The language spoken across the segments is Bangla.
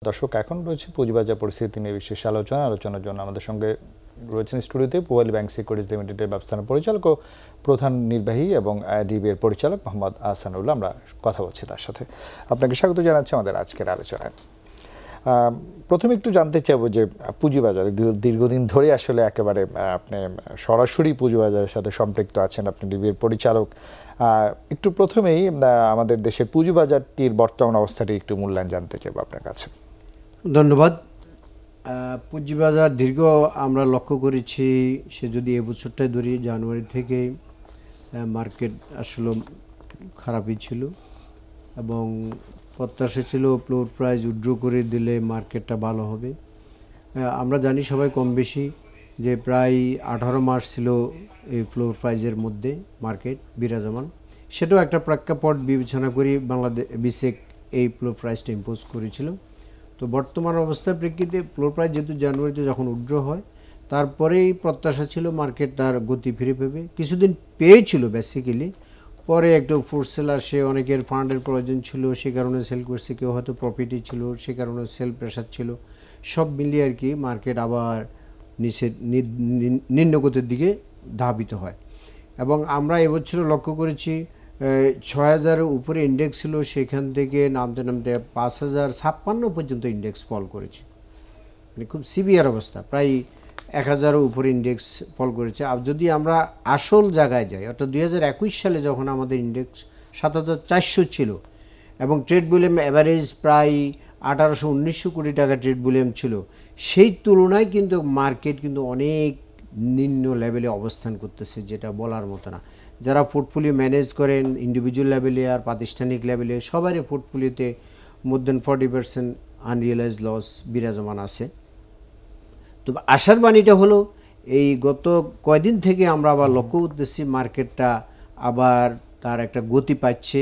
দর্শক, এখন রয়েছে পুঁজিবাজার পরিস্থিতি নিয়ে বিশেষ আলোচনার জন্য আমাদের সঙ্গে রয়েছেন স্টুডিওতে পূবালী ব্যাংক সিকিউরিটিজ লিমিটেডের ব্যবস্থাপনা পরিচালক ও প্রধান নির্বাহী এবং ডিবি এর পরিচালক মোহাম্মদ আহসানুল্লাহ। আমরা কথা বলছি তার সাথে। আপনাকে স্বাগত জানাচ্ছি আমাদের আজকের আলোচনায়। প্রথমে একটু জানতে চাইবো যে পুঁজিবাজারে দীর্ঘদিন ধরে আসলে একেবারে আপনি সরাসরি পুঁজিবাজারের সাথে সম্পৃক্ত আছেন, আপনি ডিবি এর পরিচালক। একটু প্রথমেই আমাদের দেশের পুঁজিবাজারটির বর্তমান অবস্থাটি একটু মূল্যায়ন জানতে চাইবো আপনার কাছে। ধন্যবাদ। পুঁজিবাজার দীর্ঘ আমরা লক্ষ্য করেছি, সে যদি এবছরটাই ধরি, জানুয়ারি থেকে মার্কেট আসলে খারাপই ছিল এবং প্রত্যাশা ছিল ফ্লোর প্রাইস উইথড্র করে দিলে মার্কেটটা ভালো হবে। আমরা জানি সবাই কম বেশি যে প্রায় 18 মাস ছিল এই ফ্লোর প্রাইজের মধ্যে মার্কেট বিরাজমান। সেটাও একটা প্রেক্ষাপট বিবেচনা করি বাংলাদেশ বিসেক এই ফ্লোর প্রাইসটা ইম্পোজ করেছিল। তো বর্তমান অবস্থার প্রেক্ষিতে ফ্লোর প্রাইস যেহেতু জানুয়ারিতে যখন উইথড্র হয়, তারপরেই প্রত্যাশা ছিল মার্কেট তার গতি ফিরে পাবে। কিছুদিন পেয়েছিল বেসিক্যালি, পরে একটু ফোর্স সেল আসে, অনেকের ফান্ডের প্রয়োজন ছিল, সে কারণে সেল করছে, কেউ হয়তো প্রফিটই ছিল, সে কারণে সেল প্রেশার ছিল। সব মিলিয়ে আর কি মার্কেট আবার নিচের নিম্নগতির দিকে ধাবিত হয়। এবং আমরা এবছর লক্ষ্য করেছি 6000-এর উপরে ইন্ডেক্স ছিল, সেখান থেকে নামতে নামতে 5056 পর্যন্ত ইন্ডেক্স ফল করেছে। মানে খুব সিভিয়ার অবস্থা, প্রায় 1000-এর উপরে ইন্ডেক্স ফল করেছে। আর যদি আমরা আসল জায়গায় যাই, অর্থাৎ 2021 সালে যখন আমাদের ইন্ডেক্স 7400 ছিল এবং ট্রেড ভলিউম অ্যাভারেজ প্রায় 1800-1900 কোটি টাকা ট্রেড ভলিউম ছিল, সেই তুলনায় কিন্তু মার্কেট কিন্তু অনেক নিম্ন লেভেলে অবস্থান করতেছে, যেটা বলার মতো না। যারা পোর্টফোলিও ম্যানেজ করেন ইন্ডিভিজুয়াল লেভেলে আর প্রাতিষ্ঠানিক লেভেলে, সবারই পোর্টফোলিওতে মোর দেন 40% আনরিয়েলাইজ লস বিরাজমান আছে। তো আশার বাণীটা হলো এই গত কয়দিন থেকে আমরা আবার লক্ষ্য করতেছি মার্কেটটা আবার তার একটা গতি পাচ্ছে।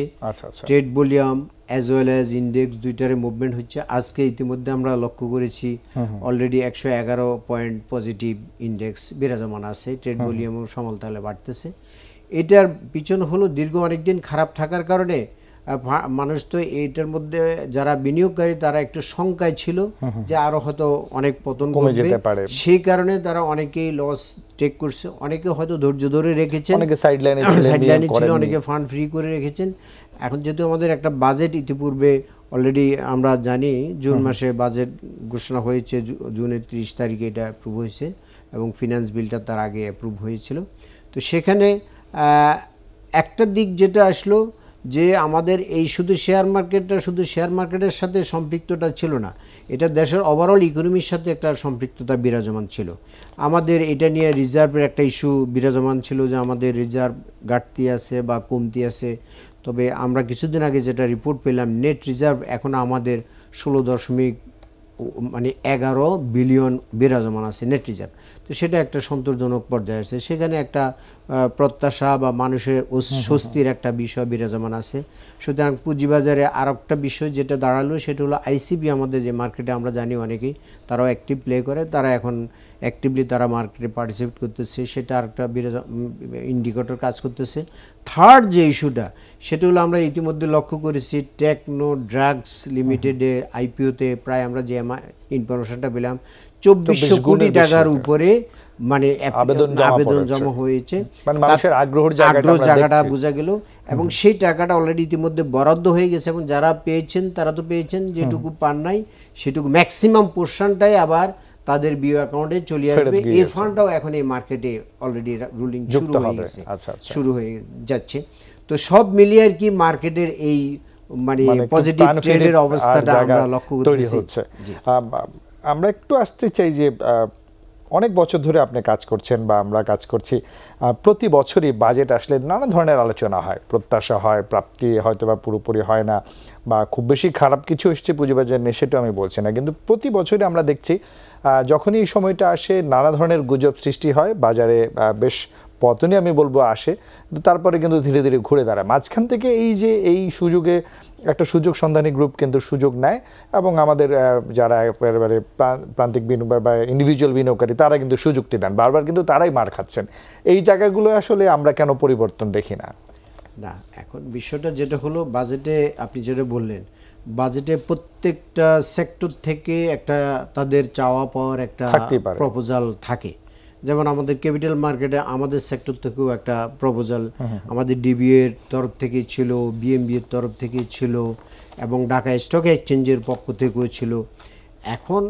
Trade volume as well as index দুইটারে মুভমেন্ট হচ্ছে। আজকে ইতিমধ্যে আমরা লক্ষ্য করেছি অলরেডি 111 পয়েন্ট পজিটিভ ইন্ডেক্স বিরাজমান আছে, ট্রেড ভলিউমও সমতালে বাড়তেছে। এটার পিছনে হলো দীর্ঘ অনেকদিন খারাপ থাকার কারণে মানুষ তো এইটার মধ্যে যারা বিনিয়োগকারী তারা একটু শঙ্কায় ছিল যে আরো হয়তো অনেক পতন ঘটবে, সেই কারণে তারা অনেকেই লস টেক করছে, অনেকে হয়তো ধৈর্য ধরে রেখেছেন, অনেকে সাইডলাইনে ছিল, অনেকে ফান্ড ফ্রি করে রেখেছেন। এখন যেহেতু আমাদের একটা বাজেট ইতিপূর্বে অলরেডি আমরা জানি জুন মাসে বাজেট ঘোষণা হয়েছে, জুনের 30 তারিখে এটা অ্যাপ্রুভ হয়েছে এবং ফিনান্স বিলটা তার আগে অ্যাপ্রুভ হয়েছিল। তো সেখানে একটা দিক যেটা আসলো যে আমাদের এই শুধু শেয়ার মার্কেটের সাথে সম্পৃক্ততা ছিল না, এটা দেশের ওভারঅল ইকোনমির সাথে একটা সম্পৃক্ততা বিরাজমান ছিল। আমাদের এটা নিয়ে রিজার্ভের একটা ইস্যু বিরাজমান ছিল যে আমাদের রিজার্ভ ঘাটতি আছে বা কমতি আছে। তবে আমরা কিছুদিন আগে যেটা রিপোর্ট পেলাম, নেট রিজার্ভ এখন আমাদের 16.11 বিলিয়ন বিরাজমান আছে নেট রিজার্ভ। তো সেটা একটা সন্তোষজনক পর্যায়ে আছে, সেখানে একটা প্রত্যাশা বা মানুষের স্বস্তির একটা বিষয় বিরাজমান আছে। সুতরাং পুঁজিবাজারে আর একটা বিষয় যেটা দাঁড়ালো সেটা হলো আইসিবি, আমাদের যে মার্কেটে আমরা জানি অনেকেই তারাও অ্যাক্টিভ প্লে করে, তারা এখন অ্যাক্টিভলি তারা মার্কেটে পার্টিসিপেট করতেছে, সেটা আরেকটা ইন্ডিকেটর কাজ করতেছে। থার্ড যে ইস্যুটা সেটা হলো আমরা ইতিমধ্যে লক্ষ্য করেছি টেকনো ড্রাগস লিমিটেডের আইপিওতে প্রায় আমরা যে ইনফরমেশনটা পেলাম 2400 কোটি টাকার উপরে মানে আবেদন জমা হয়েছে, জায়গাটা বোঝা গেল। এবং সেই টাকাটা অলরেডি ইতিমধ্যে বরাদ্দ হয়ে গেছে এবং যারা পেয়েছেন তারা তো পেয়েছেন, যেটুকু পান নাই সেটুকু ম্যাক্সিমাম পোর্শনটাই আবার তাদের বিও অ্যাকাউন্টে চলে আসবে। এই ফান্ডটাও এখন এই মার্কেটে অলরেডি রুলিং শুরু হয়ে যাচ্ছে। তো সব মিলিয়ে আর কি মার্কেটের এই মানে পজিটিভ ট্রেন্ডের অবস্থাটা আমরা লক্ষ্য করতেছি। আমরা একটু আসতে চাই যে অনেক বছর ধরে আপনি কাজ করছেন বা আমরা কাজ করছি, প্রতি বছরই বাজেট আসলে নানা ধরনের আলোচনা হয়, প্রত্যাশা হয়, প্রাপ্তি হয়তো বা পুরোপুরি হয় না, বা খুব বেশি খারাপ কিছু এসছে পুঁজিবাজার নিয়ে সেটা আমি বলছি না, কিন্তু প্রতি বছরই আমরা দেখছি যখনই এই সময়টা আসে নানা ধরনের গুজব সৃষ্টি হয়, বাজারে বেশ পতনই আমি বলবো আসে, তারপরে কিন্তু ধীরে ধীরে ঘুরে দাঁড়ায়। মাঝখান থেকে এই সুযোগে একটা সুযোগ সন্ধানী গ্রুপ কিন্তু সুযোগ নেয় এবং আমাদের যারা একেবারে প্রান্তিক বিনিয়োগ বা ইন্ডিভিজুয়াল বিনিয়োগকারী তারা কিন্তু সুযোগটি দেন, বারবার কিন্তু তারাই মার খাচ্ছেন। এই জায়গাগুলো আসলে আমরা কেন পরিবর্তন দেখি না? না, এখন বিষয়টা যেটা হলো বাজেটে আপনি যেটা বললেন, বাজেটে প্রত্যেকটা সেক্টর থেকে একটা তাদের চাওয়া পাওয়ার একটা প্রপোজাল থাকে। যেমন আমাদের ক্যাপিটাল মার্কেটে আমাদের সেক্টর থেকেও একটা প্রপোজাল আমাদের ডিবিএ এর তরফ থেকে ছিল, বিএমবি এর তরফ থেকে ছিল এবং ঢাকা স্টক এক্সচেঞ্জের পক্ষ থেকেও ছিল। এখন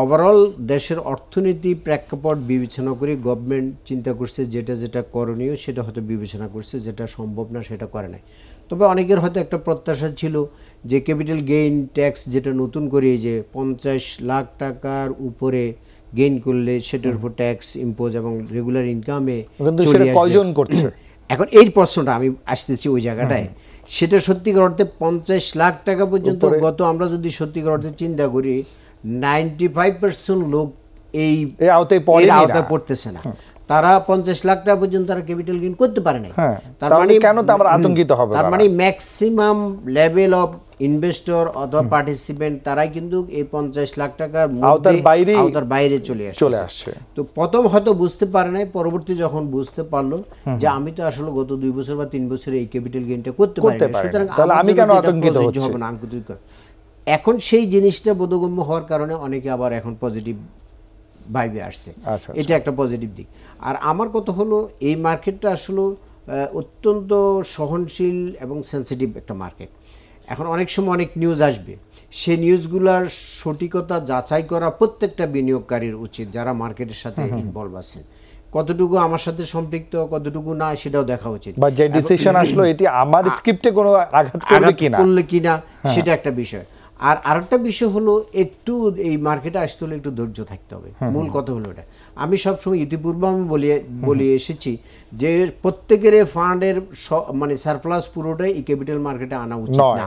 ওভারঅল দেশের অর্থনীতি প্রেক্ষাপট বিবেচনা করে গভর্নমেন্ট চিন্তা করছে যেটা যেটা করণীয় সেটা হয়তো বিবেচনা করছে, যেটা সম্ভব না সেটা করে নাই। তবে অনেকের হয়তো একটা প্রত্যাশা ছিল যে ক্যাপিটাল গেইন ট্যাক্স যেটা নতুন করে যে 50 লাখ টাকার উপরে গেইন করলে সেটার উপর ট্যাক্স ইম্পোজ এবং রেগুলার ইনকামে কয়জন করছে। এখন এই প্রশ্নটা আমি আসতেছি ওই জায়গাটায়, সেটা সত্যিকার অর্থে 50 লাখ টাকা পর্যন্ত গত আমরা যদি সত্যিকার অর্থে চিন্তা করি 95% লোক এই আওতায় পড়তেছে না। তারা 50 লাখ টাকা পর্যন্ত তারা ক্যাপিটাল গেইন করতে পারে না। তার মানে কেন আমরা আতঙ্কিত হব? তার মানে ম্যাক্সিমাম লেভেল অফ ইনভেস্টর অথবা পার্টিসিপেন্ট তারাই কিন্তু এই 50 লাখ টাকার আওতার বাইরে চলে আসছে। তো প্রথম হয়তো বুঝতে পারে নাই, পরবর্তী যখন বুঝতে পারলো যে আমি তো আসলে গত 2 বছর বা 3 বছরে এই ক্যাপিটাল গেইনটা করতে পারি না, সুতরাং আমি কেন আতঙ্কিত হচ্ছি? এখন সেই জিনিসটা বোধগম্য হওয়ার কারণে অনেকে আবার এখন পজিটিভ ভাইবে আসছে। এটা একটা পজিটিভ দিক। আর আমার কথা হলো এই মার্কেটটা আসলে অত্যন্ত সহনশীল এবং সেন্সিটিভ একটা মার্কেট। এখন অনেক সময় অনেক নিউজ আসবে, সেই নিউজগুলোর সঠিকতা যাচাই করা প্রত্যেকটা বিনিয়োগকারীর উচিত যারা মার্কেটের সাথে ইনভলভ আছেন। কতটুকু আমার সাথে সম্পৃক্ত, কতটুকু না সেটাও দেখা উচিত, বা যে ডিসিশন আসলো এটি আমার স্ক্রিপ্টে কোনো আঘাত করবে কিনা সেটা একটা বিষয়। আর আরেকটা বিষয় হলো একটু এই মার্কেটে আসতে হলে একটু ধৈর্য থাকতে হবে। মূল কথা হলো এটা। আমি সবসময় ইতিপূর্বে আমি বলে এসেছি যে প্রত্যেকের ফান্ডের মানে সারপ্লাস পুরোটাই এই ক্যাপিটাল মার্কেটে আনা উচিত না।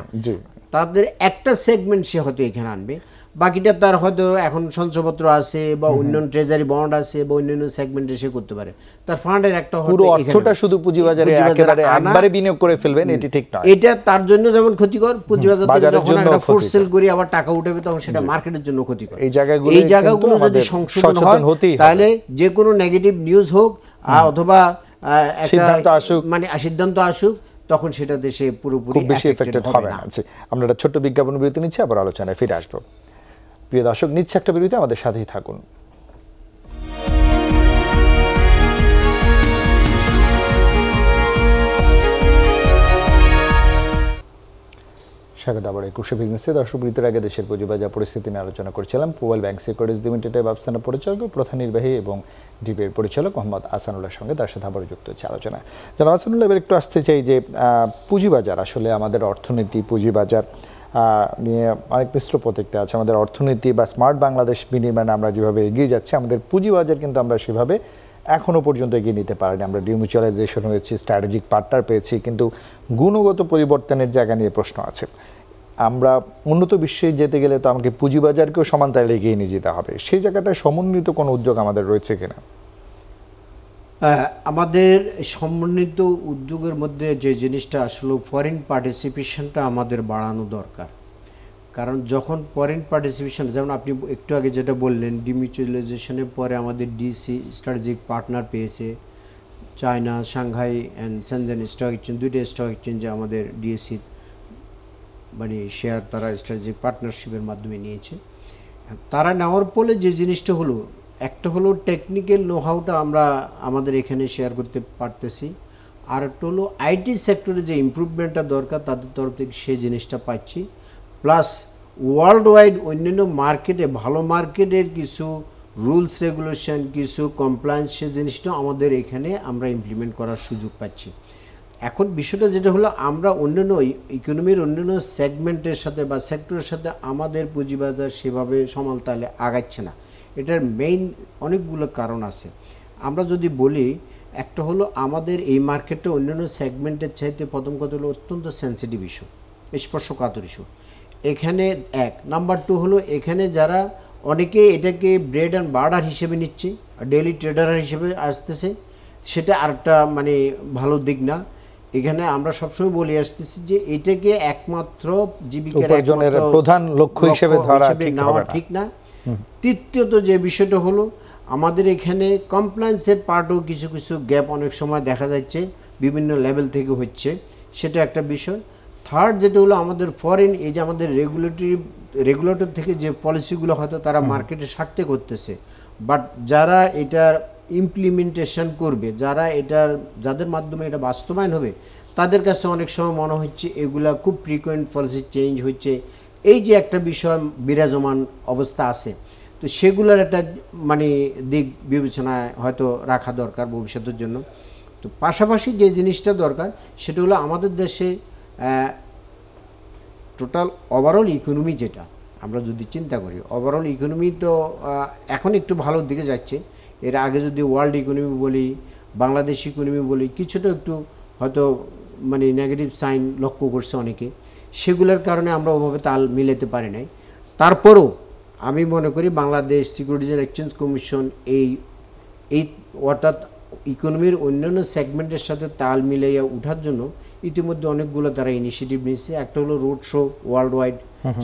তাদের একটা সেগমেন্ট সে হয়তো এখানে আনবে, বাকিটা তার হয়তো এখন সঞ্চয়পত্র আছে বা অন্যান্য ট্রেজারি বন্ড আছে বা অন্যান্য সেগমেন্টে সে করতে পারে। তার ফান্ডের একটা পুরো অর্থটা শুধু পুঁজিবাজারে একেবারে একবারে বিনিয়োগ করে ফেলবেন, এটি ঠিক নয়। এটা তার জন্য যেমন ক্ষতিকর, পুঁজিবাজার থেকে যখন একটা ফোর্স সেল করে আবার টাকা উঠাবে তখন সেটা মার্কেটের জন্য ক্ষতিকর। এই জায়গাগুলো যদি সংশোধন হয় তাহলে যে কোনো নেগেটিভ নিউজ হোক অথবা সিদ্ধান্ত আসুক তখন সেটা দেশে পুরোপুরি বেশি এফেক্টেড হবে না। আমরা একটা ছোট্ট বিজ্ঞাপন বিরতি নিচ্ছি, আবার আলোচনায় ফিরে আসবো। প্রিয় দর্শক, নিচ্ছে একটা বিরতি, আমাদের সাথেই থাকুন। স্বাগত আবার একুশে বিজনেসে। দর্শক, বিরতির আগে দেশের পুঁজিবাজার পরিস্থিতি নিয়ে আলোচনা করছিলাম। প্রোবাইল ব্যাংক সিকিউরিটিজ লিমিটেডের ব্যবস্থাপনা পরিচালক, প্রধান নির্বাহী এবং ডিবিএর পরিচালক মোহাম্মদ আহসানুল্লাহর সঙ্গে। তার সাথে আবার যুক্ত হচ্ছে আলোচনা। যারা আহসানুল্লাহ, এবার একটু আসতে চাই যে পুঁজিবাজার আসলে আমাদের অর্থনীতি, পুঁজিবাজার নিয়ে অনেক মিশ্র প্রতিক্রিয়া আছে। আমাদের অর্থনীতি বা স্মার্ট বাংলাদেশ বিনির্মাণে আমরা যেভাবে এগিয়ে যাচ্ছি, আমাদের পুঁজিবাজার কিন্তু আমরা সেভাবে এখনও পর্যন্ত এগিয়ে নিতে পারিনি। আমরা ডিমিউচুয়ালাইজেশন হয়েছি, স্ট্র্যাটেজিক পার্টনার পেয়েছি, কিন্তু গুণগত পরিবর্তনের জায়গা নিয়ে প্রশ্ন আছে। আমরা উন্নত বিশ্বে যেতে গেলে তো আমাকে পুঁজিবাজারকেও সমান তালে এগিয়ে নিয়ে যেতে হবে। সেই জায়গাটায় সমন্বিত কোনো উদ্যোগ আমাদের রয়েছে কিনা? আমাদের সমন্বিত উদ্যোগের মধ্যে যে জিনিসটা আসলে ফরেন পার্টিসিপেশনটা আমাদের বাড়ানো দরকার। কারণ যখন ফরেন পার্টিসিপেশন, যেমন আপনি একটু আগে যেটা বললেন, ডিমিউচুয়ালাইজেশনের পরে আমাদের ডিসি স্ট্র্যাটেজিক পার্টনার পেয়েছে China, Shanghai and Shenzhen stock exchange, দুইটা স্টক এক্সচেঞ্জে আমাদের ডিএসসি মানে শেয়ার তারা স্ট্র্যাটেজিক পার্টনারশিপের মাধ্যমে নিয়েছে। তারা নেওয়ার ফলে যে জিনিসটা হলো, একটা হলো টেকনিক্যাল নোহাউটা আমরা আমাদের এখানে শেয়ার করতে পারতেছি, আর একটা হলো আইটি সেক্টরে যে ইমপ্রুভমেন্টটা দরকার তাদের তরফ থেকে সেই জিনিসটা পাচ্ছি। প্লাস ওয়ার্ল্ড ওয়াইড অন্যান্য মার্কেটে, ভালো মার্কেটের কিছু রুলস রেগুলেশন, কিছু কমপ্লায়েন্স, সে জিনিসটা আমাদের এখানে আমরা ইমপ্লিমেন্ট করার সুযোগ পাচ্ছি। এখন বিষয়টা যেটা হলো, আমরা অন্যান্য ইকোনমির অন্যান্য সেগমেন্টের সাথে বা সেক্টরের সাথে আমাদের পুঁজিবাজার সেভাবে সমান তালে আগাচ্ছে না। এটার মেইন অনেকগুলো কারণ আছে। আমরা যদি বলি, একটা হলো আমাদের এই মার্কেটটা অন্যান্য সেগমেন্টের চাইতে প্রথম কথা হলো অত্যন্ত সেন্সিটিভ ইস্যু, স্পর্শকাতর ইস্যু এখানে এক। নাম্বার টু হলো এখানে যারা অনেকে এটাকে ব্রেড অ্যান্ড বাটার হিসেবে নিচ্ছে, ডেইলি ট্রেডার হিসেবে আসতেছে, সেটা আরেকটা মানে ভালো দিক না। এখানে আমরা সবসময় বলে আসতেছি যে এটাকে একমাত্র জীবিকার প্রধান লক্ষ্য হিসেবে নেওয়া ঠিক না। তৃতীয়ত যে বিষয়টা হলো, আমাদের এখানে কমপ্লায়েন্সের পার্টও কিছু কিছু গ্যাপ অনেক সময় দেখা যাচ্ছে, বিভিন্ন লেভেল থেকে হচ্ছে, সেটা একটা বিষয়। থার্ড যেটা হলো আমাদের ফরেন, এই যে আমাদের রেগুলেটর থেকে যে পলিসিগুলো হয়তো তারা মার্কেটের স্বার্থে করতেছে, বাট যারা এটার ইমপ্লিমেন্টেশন করবে, যাদের মাধ্যমে এটা বাস্তবায়ন হবে, তাদের কাছে অনেক সময় মনে হচ্ছে এগুলা খুব ফ্রিকোয়েন্ট পলিসি চেঞ্জ হচ্ছে, এই যে একটা বিষয় বিরাজমান অবস্থা আছে, তো সেগুলোর একটা মানে দিক বিবেচনায় হয়তো রাখা দরকার ভবিষ্যতের জন্য। তো পাশাপাশি যে জিনিসটা দরকার সেটা হলো আমাদের দেশে টোটাল ওভারঅল ইকোনমি, যেটা আমরা যদি চিন্তা করি ওভারঅল ইকোনমি তো এখন একটু ভালোর দিকে যাচ্ছে। এর আগে যদি ওয়ার্ল্ড ইকোনমি বলি, বাংলাদেশ ইকোনমি বলি, কিছুটা একটু হয়তো মানে নেগেটিভ সাইন লক্ষ্য করছে অনেকে, সেগুলোর কারণে আমরা ওভাবে তাল মিলাতে পারি নাই। তারপরও আমি মনে করি Bangladesh securities and exchange commission এই অর্থাৎ ইকোনমির অন্যান্য সেগমেন্টের সাথে তাল মিলাইয়া ওঠার জন্য ইতিমধ্যে অনেকগুলো তারা ইনিশিয়েটিভ নিয়েছে। একটা হলো রোড শো, ওয়ার্ল্ড ওয়াইড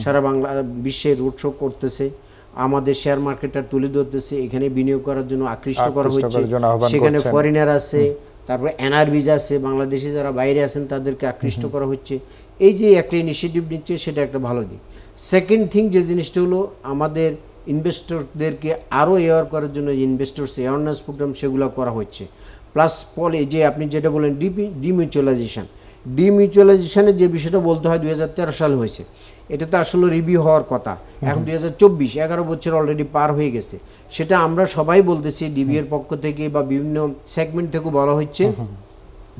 সারা বিশ্বে রোড শো করতেছে, আমাদের শেয়ার মার্কেটটা তুলে ধরতেছে, এখানে বিনিয়োগ করার জন্য আকৃষ্ট করা হচ্ছে, সেখানে ফরেনার আছে, তারপরে এনআরবিজ আছে, বাংলাদেশে যারা বাইরে আছেন তাদেরকে আকৃষ্ট করা হচ্ছে। এই যে একটা ইনিশিয়েটিভ নিচ্ছে সেটা একটা ভালো দিক। সেকেন্ড থিং যে জিনিসটা হলো আমাদের ইনভেস্টরদেরকে আরও অ্যাওয়ার করার জন্য যে ইনভেস্টরস অ্যাওয়ারনেস প্রোগ্রাম সেগুলো করা হচ্ছে, প্লাস যে আপনি যেটা বলেন ডিমিউচুয়ালাইজেশনের যে বিষয়টা বলতে হয় 2013 সালে হয়েছে, এটা তো আসলে রিভিউ হওয়ার কথা, এখন 2024, 11 বছর অলরেডি পার হয়ে গেছে। সেটা আমরা সবাই বলতেছি, ডিবিএর পক্ষ থেকে বা বিভিন্ন সেগমেন্ট থেকে বলা হচ্ছে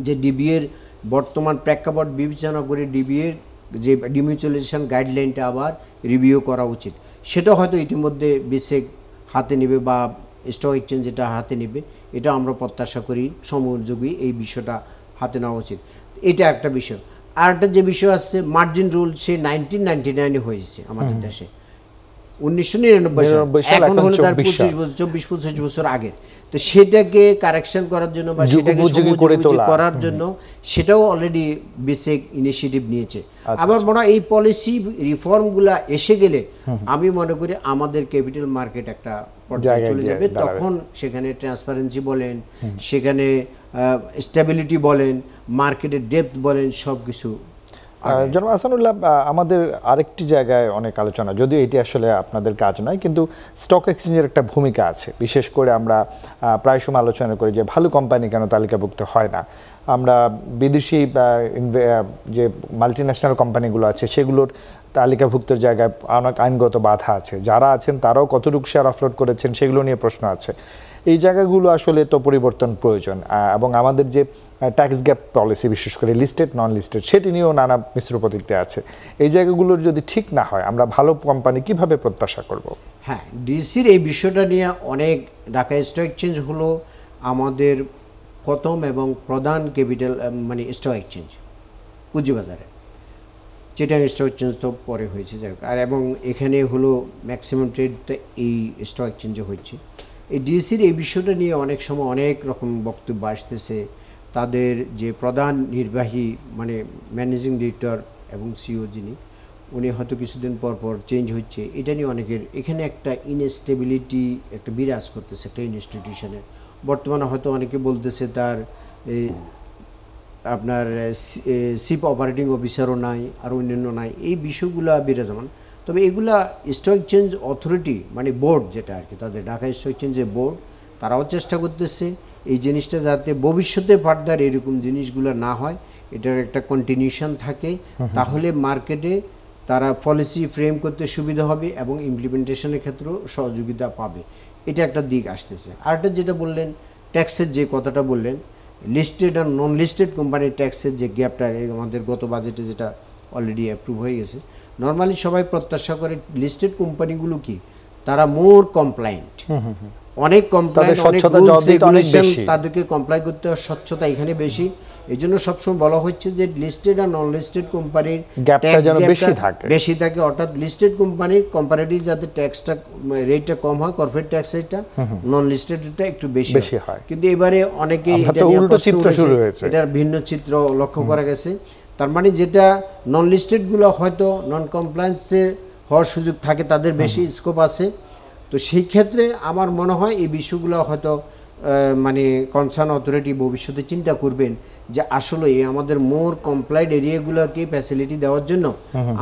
যে ডিবিএর বর্তমান প্রেক্ষাপট বিবেচনা করে ডিবিএর যে ডিমিউচুয়ালাইজেশন গাইডলাইনটা আবার রিভিউ করা উচিত। সেটা হয়তো ইতিমধ্যে বিসেক হাতে নেবে বা স্টক এক্সচেঞ্জ যেটা হাতে নেবে, এটা আমরা প্রত্যাশা করি সময়োপযোগী এই বিষয়টা হাতে নেওয়া উচিত। এটা একটা বিষয়। আর একটা যে বিষয় আছে মার্জিন রুল, সে 1999 হয়েছে আমাদের দেশে, 1999 সালে, এখন হলো তার 24-25 বছর আগে। তো সেটাকে কারেকশন করার জন্য বা সেটাকে করার জন্য সেটাও অলরেডি বেসিক ইনিশিয়েটিভ নিয়েছে। আবার মনে হয় এই পলিসি রিফর্মগুলা এসে গেলে আমি মনে করি আমাদের ক্যাপিটাল মার্কেট একটা পর্যায়ে চলে যাবে, তখন সেখানে ট্রান্সপারেন্সি বলেন, সেখানে স্টেবিলিটি বলেন, মার্কেটের ডেপথ বলেন, সব কিছু। জনাব আহসানুল্লাহ, আমাদের আরেকটি জায়গায় অনেক আলোচনা, যদিও এটি আসলে আপনাদের কাজ নয়, কিন্তু স্টক এক্সচেঞ্জের একটা ভূমিকা আছে। বিশেষ করে আমরা প্রায় সময় আলোচনা করি যে ভালো কোম্পানি কেন তালিকাভুক্ত হয় না। আমরা বিদেশি যে মাল্টিন্যাশনাল কোম্পানিগুলো আছে সেগুলোর তালিকাভুক্তের জায়গায় অনেক আইনগত বাধা আছে, যারা আছেন তারাও কতটুকু শেয়ার অফলোড করেছেন সেগুলো নিয়ে প্রশ্ন আছে। এই জায়গাগুলো আসলে তো পরিবর্তন প্রয়োজন, এবং আমাদের যে ট্যাক্স গ্যাপ পলিসি, বিশেষ করে লিস্টেড নন লিস্টেড, সেটি নিয়েও নানা মিশ্র প্রতিক্রিয়া আছে। এই জায়গাগুলোর যদি ঠিক না হয় আমরা ভালো কোম্পানি কিভাবে প্রত্যাশা করব? হ্যাঁ, ডিসির এই বিষয়টা নিয়ে অনেক, ঢাকা স্টক এক্সচেঞ্জ হলো আমাদের প্রথম এবং প্রধান ক্যাপিটাল মানে স্টক এক্সচেঞ্জ পুঁজিবাজারে, যেটা স্টক এক্সচেঞ্জ তো পরে হয়েছে যাই হোক, আর এবং এখানে হলো ম্যাক্সিমাম ট্রেডটা এই স্টক এক্সচেঞ্জে হচ্ছে। এই ডিসির এই বিষয়টা নিয়ে অনেক সময় অনেক রকম বক্তব্য আসতেছে। তাদের যে প্রধান নির্বাহী মানে ম্যানেজিং ডিরেক্টর এবং সিইও যিনি, উনি হয়তো কিছুদিন পর পর চেঞ্জ হচ্ছে, এটা নিয়ে অনেকের এখানে একটা ইনস্টেবিলিটি একটা বিরাজ করতেছে একটা ইনস্টিটিউশনের। বর্তমানে হয়তো অনেকে বলতেছে তার আপনার চিফ অপারেটিং অফিসারও নাই, আর অন্যান্য নাই, এই বিষয়গুলো বিরাজমান। তবে এগুলা স্টক এক্সচেঞ্জ অথরিটি মানে বোর্ড যেটা আর কি, তাদের ঢাকা স্টক এক্সচেঞ্জের বোর্ড, তারাও চেষ্টা করতেছে এই জিনিসটা যাতে ভবিষ্যতে ফার্দার এরকম জিনিসগুলো না হয়, এটার একটা কন্টিনিউশন থাকে, তাহলে মার্কেটে তারা পলিসি ফ্রেম করতে সুবিধা হবে এবং ইমপ্লিমেন্টেশনের ক্ষেত্রেও সহযোগিতা পাবে। এটা একটা দিক আসতেছে। আরেকটা যেটা বললেন ট্যাক্সের যে কথাটা বললেন, লিস্টেড আর নন লিস্টেড কোম্পানির ট্যাক্সের যে গ্যাপটা আমাদের গত বাজেটে যেটা অলরেডি অ্যাপ্রুভ হয়ে গেছে, নর্মালি সবাই প্রত্যাশা করে লিস্টেড কোম্পানিগুলো কি তারা মোর কমপ্লায়েন্ট, অনেক কমপ্লায়েন্ট, তাদেরকে কমপ্লাই করতে হয়, স্বচ্ছতা এখানে বেশি। এই জন্য সবসময় বলা হচ্ছে যে লিস্টেড আর নন লিস্টেড কোম্পানির বেশি থাকে, অর্থাৎ লিস্টেড কোম্পানির কম্পারেটিভ যাতে ট্যাক্সটা রেটটা কম হয়, কর্পোরেট ট্যাক্স রেটটা, নন লিস্টেড রেটটা একটু বেশি হয়। কিন্তু এবারে অনেকেই এটার ভিন্ন চিত্র লক্ষ্য করা গেছে। তার মানে যেটা নন লিস্টেডগুলো হয়তো নন কমপ্লায়েন্সে হওয়ার সুযোগ থাকে, তাদের বেশি স্কোপ আছে। তো সেই ক্ষেত্রে আমার মনে হয় এই বিষয়গুলো হয়তো মানে কনসার্ন অথরিটি ভবিষ্যতে চিন্তা করবেন যে আসলে আমাদের মোর কমপ্লাইড এরিয়াগুলোকে ফ্যাসিলিটি দেওয়ার জন্য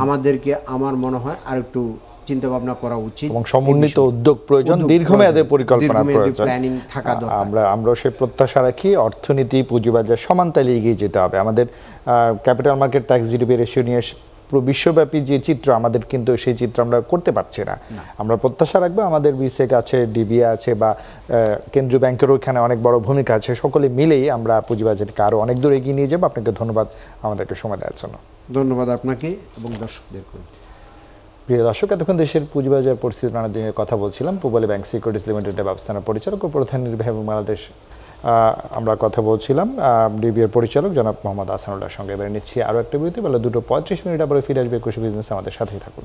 আমাদেরকে আমার মনে হয় আর একটু চিন্তা ভাবনা করা উচিত এবং সমন্বিত উদ্যোগ প্রয়োজন, দীর্ঘমেয়াদী পরিকল্পনা প্রয়োজন, প্ল্যানিং থাকা দরকার। আমরা সেই প্রত্যাশা রাখি অর্থনীতি পুঁজিবাজার সমানতালে এগিয়ে যেতে হবে। আমাদের capital market tax GDP ratio নিয়ে পুরো বিশ্বব্যাপী যে চিত্র, আমাদের কিন্তু সেই চিত্র আমরা করতে পারছি না। আমরা প্রত্যাশা রাখবো আমাদের বিসেক আছে, ডিবিএ আছে, বা কেন্দ্রীয় ব্যাংকেরও এখানে অনেক বড় ভূমিকা আছে, সকলে মিলেই আমরা পুঁজিবাজারকে আরও অনেক দূর এগিয়ে নিয়ে যাবো। আপনাকে ধন্যবাদ আমাদেরকে সময় দেওয়ার জন্য। ধন্যবাদ আপনাকে এবং দর্শকদেরকে। প্রিয় দর্শক, এতক্ষণ দেশের পুঁজিবাজার পরিস্থিতি নানা দিনে কথা বলছিলাম পূবালী ব্যাংক সিকিউরিটিজ লিমিটেডের ব্যবস্থাপনা পরিচালক ও প্রধান নির্বাহী এবং বাংলাদেশ আমরা কথা বলছিলাম ডিবিএর পরিচালক জনাব মোহাম্মদ আহসানুল্লাহর সঙ্গে। এবারে নিচ্ছি আরও একটা বিরতি, বেলা 2:35 আবার ফিরে আসবে একুশে বিজনেস, আমাদের সাথেই থাকুন।